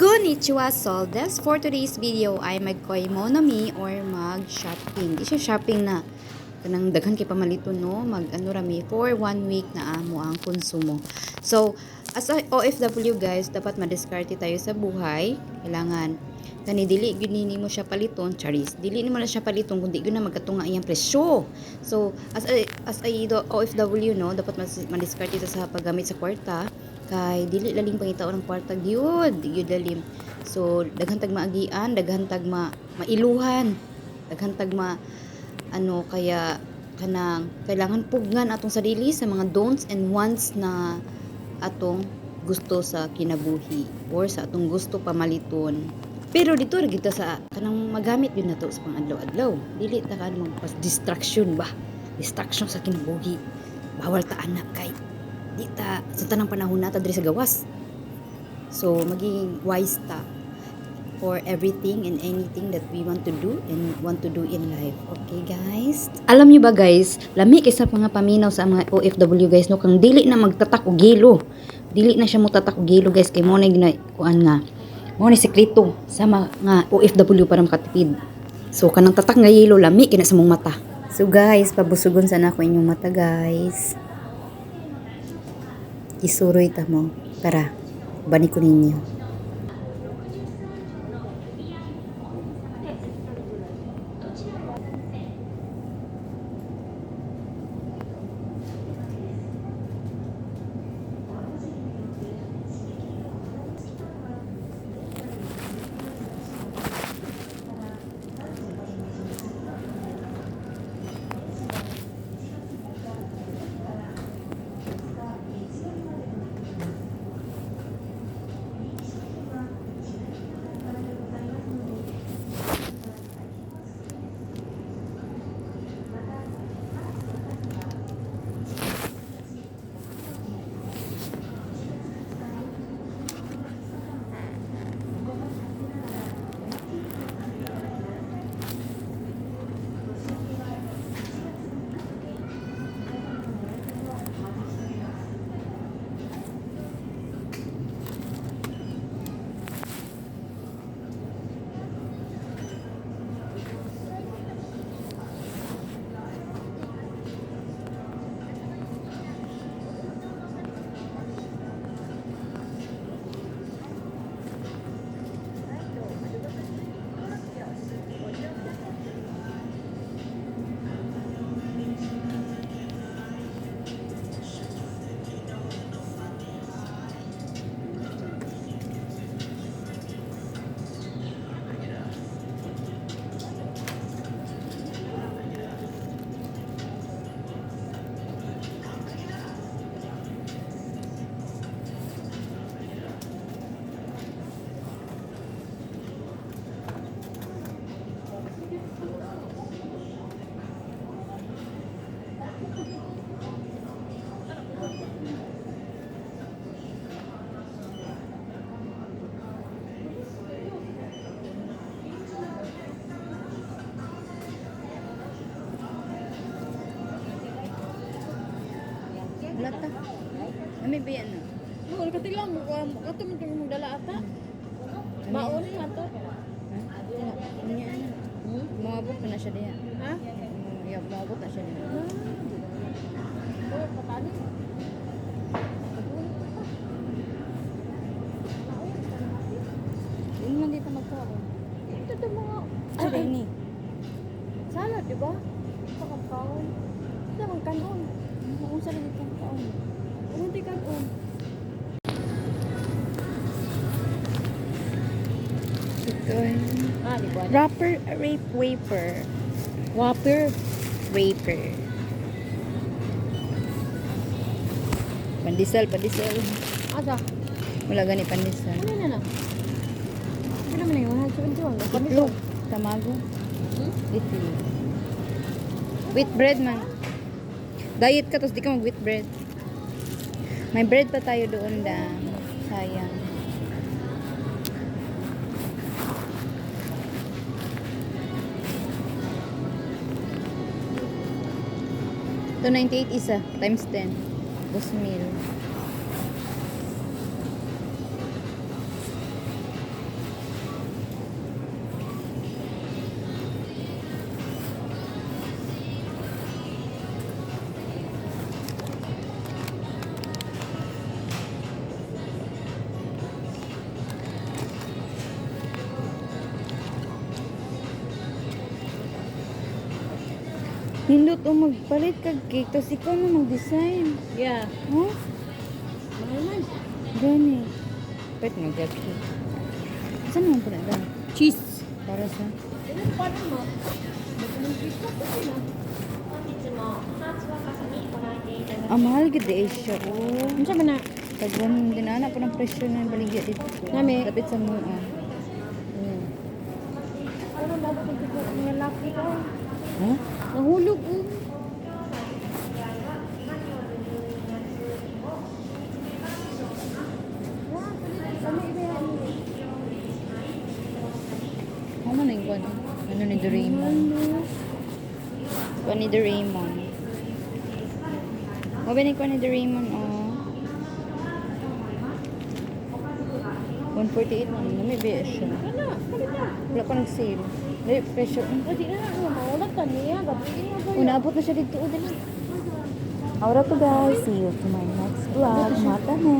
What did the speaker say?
Konnichiwa Soldes! For today's video ay mag-koimonomi or mag-shopping. Di siya shopping na kanang daghan kay pamaliton no, mag-ano rami for 1 week na amo ang konsumo. So, as a OFW guys, dapat madiskarte tayo sa buhay. Kailangan kani dili gyud mo siya paliton, charis. Dili nimo na siya paliton kundi gyud na magkatunga iyang presyo. So, as a OFW no, dapat madiskarte ta sa paggamit sa kwarta kay dili laling pangitaon ng kwarta gyud lalim. So daghan tag maagian, daghan tag mailuhan, daghan tag ano kaya kanang kailangan pugnan atong sarili sa mga don'ts and wants na atong gusto sa kinabuhi or sa atong gusto pamaliton. Pero dito ra kita sa kanang magamit yun nato sa pang-adlaw-adlaw. Dili ta ka magpas distraction ba? Distraction sa kinabuhi. Bawal ta anak kay di ta sa tanang panahon na ta diri sa gawas. So maging wise ta for everything and anything that we want to do and want to do in life. Okay guys? Alam niyo ba guys, lami kay sa mga paminaw sa mga OFW guys no, kang dili na magtatak og gilo. Dili na siya mo tatak og gilo guys kay mo na kuan nga. Mo ni sekreto sa mga OFW para makatipid. So kanang tatak nga yelo lami kina sa mong mata. So guys, pabusugon sana ko inyong mata guys. Isuroy ta mo. Tara, bani ko ninyo. Lata. Ami ba yan? Mo katilang mo kato man kay mong dala ata. Maon man to. Unya na. Maabot na siya diha. Ha? Ya, maabot na siya diha. Oh, patani. Yun man dito magkaon. Ito to mga Ano ni? salad, di ba? Sa kampawon. Sa mga kanon. Kung sa rin itong kaon. Kung di kanon. Ito. Di ba? Wrapper, wafer. Whopper, wafer. Pandesal. Ada. Wala gani pandesal. Ano na na? Ano naman yung mahal sa kantuan? Itlog. Tamago. Itlog. Wheat bread man. Diet ka, tapos di ka mag-wheat bread. May bread pa tayo doon da. Sayang. Ito 98 isa, times 10. 2,000. Hindot o magpalit kag cake, tapos ikaw na mag-design. Yeah. Huh? Mahal man. Gani. Pwede mag-cake. Saan naman pala ba? Cheese. Para sa... Ilan pa naman? Mag-cheese ka pa sila. Ah, mahal gid eh siya. Oh. Ano siya ba na? Tagwan din anak pa ng presyo na baligya dito. Nami. Dapat sa mua. Ano dapat yung lalaki ko? Ha? Nahulog Ano na yung kwan? Ano ni Doraemon? Kwan ni Doraemon. Mabe ni kwan ni Doraemon, oh. 148 na. May biya siya. Ano? Kalit na. Wala pa nag-sale. May presyo. Pwede na ano, maulat ka niya. Gabi na ba? Unaabot na siya dito. O, dali. Alright to guys. See you to my next vlog. Mata na.